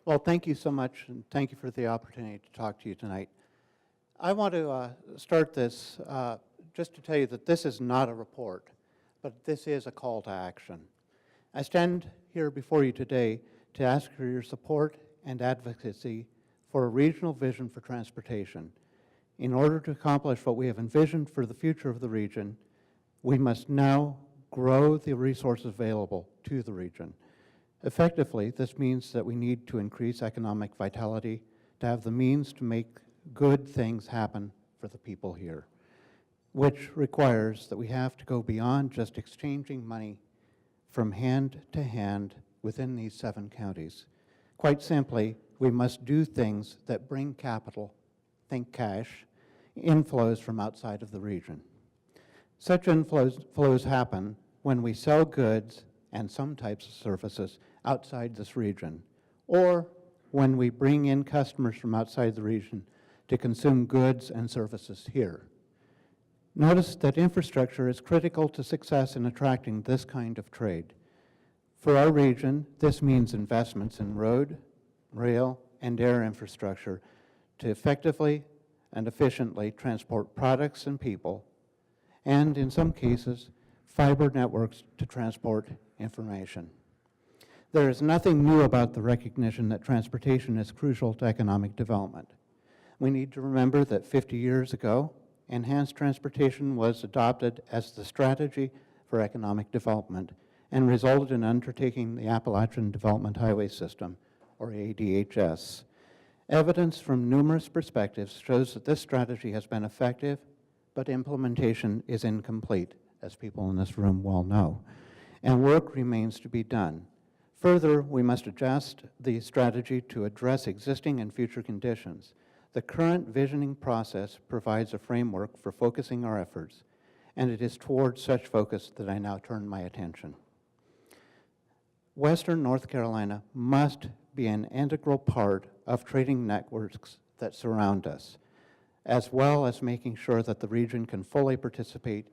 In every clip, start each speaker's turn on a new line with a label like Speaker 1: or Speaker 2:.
Speaker 1: Well, thank you so much, and thank you for the opportunity to talk to you tonight. I want to start this just to tell you that this is not a report, but this is a call to action. I stand here before you today to ask for your support and advocacy for a regional vision for transportation. In order to accomplish what we have envisioned for the future of the region, we must now grow the resources available to the region. Effectively, this means that we need to increase economic vitality to have the means to make good things happen for the people here, which requires that we have to go beyond just exchanging money from hand to hand within these 7 counties. Quite simply, we must do things that bring capital, think cash, inflows from outside of the region. Such inflows happen when we sell goods and some types of services outside this region, or when we bring in customers from outside the region to consume goods and services here. Notice that infrastructure is critical to success in attracting this kind of trade. For our region, this means investments in road, rail, and air infrastructure to effectively and efficiently transport products and people, and in some cases, fiber networks to transport information. There is nothing new about the recognition that transportation is crucial to economic development. We need to remember that 50 years ago, enhanced transportation was adopted as the strategy for economic development and resulted in undertaking the Appalachian Development Highway System, or ADHS. Evidence from numerous perspectives shows that this strategy has been effective, but implementation is incomplete, as people in this room well know, and work remains to be done. Further, we must adjust the strategy to address existing and future conditions. The current visioning process provides a framework for focusing our efforts, and it is towards such focus that I now turn my attention. Western North Carolina must be an integral part of trading networks that surround us, as well as making sure that the region can fully participate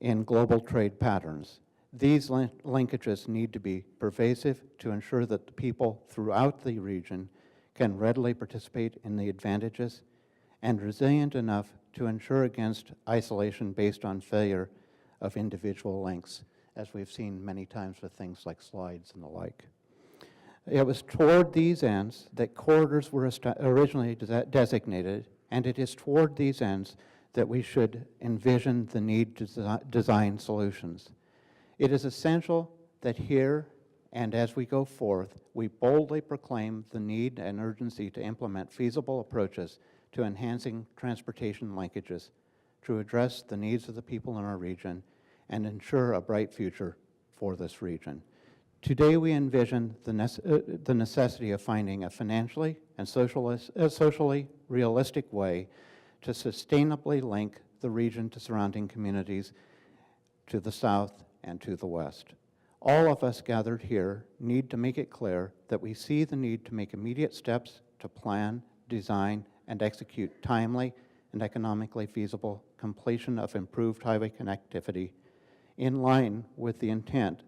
Speaker 1: in global trade patterns. These linkages need to be pervasive to ensure that the people throughout the region can readily participate in the advantages, and resilient enough to ensure against isolation based on failure of individual links, as we've seen many times with things like slides and the like. It was toward these ends that corridors were originally designated, and it is toward these ends that we should envision the need to design solutions. It is essential that here and as we go forth, we boldly proclaim the need and urgency to implement feasible approaches to enhancing transportation linkages to address the needs of the people in our region and ensure a bright future for this region. Today we envision the necessity of finding a financially and socially realistic way to sustainably link the region to surrounding communities to the south and to the west. All of us gathered here need to make it clear that we see the need to make immediate steps to plan, design, and execute timely and economically feasible completion of improved highway connectivity in line with the intent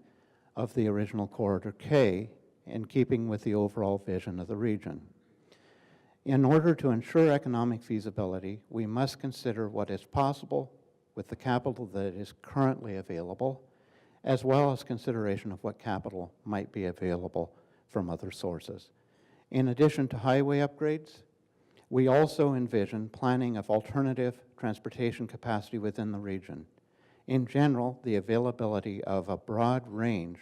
Speaker 1: of the original Corridor K, in keeping with the overall vision of the region. In order to ensure economic feasibility, we must consider what is possible with the capital that is currently available, as well as consideration of what capital might be available from other sources. In addition to highway upgrades, we also envision planning of alternative transportation capacity within the region. In general, the availability of a broad range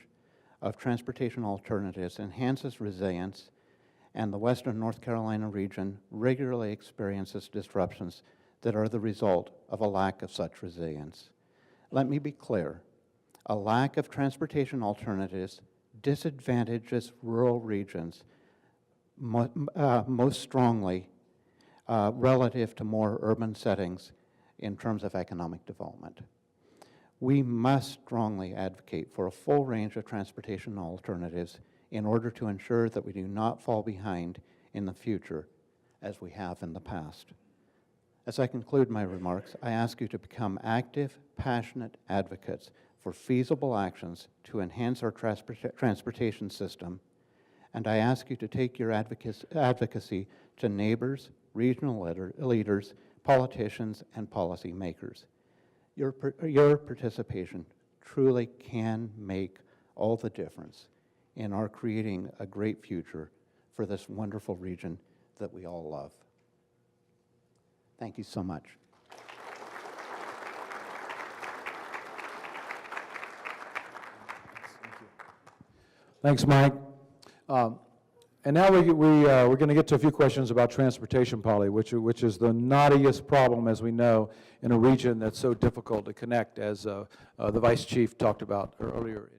Speaker 1: of transportation alternatives enhances resilience, and the Western North Carolina region regularly experiences disruptions that are the result of a lack of such resilience. Let me be clear. A lack of transportation alternatives disadvantages rural regions most strongly relative to more urban settings in terms of economic development. We must strongly advocate for a full range of transportation alternatives in order to ensure that we do not fall behind in the future as we have in the past. As I conclude my remarks, I ask you to become active, passionate advocates for feasible actions to enhance our transportation system and I ask you to take your advocacy to neighbors, regional leaders, politicians, and policymakers. Your participation truly can make all the difference in our creating a great future for this wonderful region that we all love. Thank you so much.
Speaker 2: Thanks, Mike. And now we're going to get to a few questions about transportation policy, which is the knottiest problem, as we know, in a region that's so difficult to connect, as the Vice Chief talked about earlier.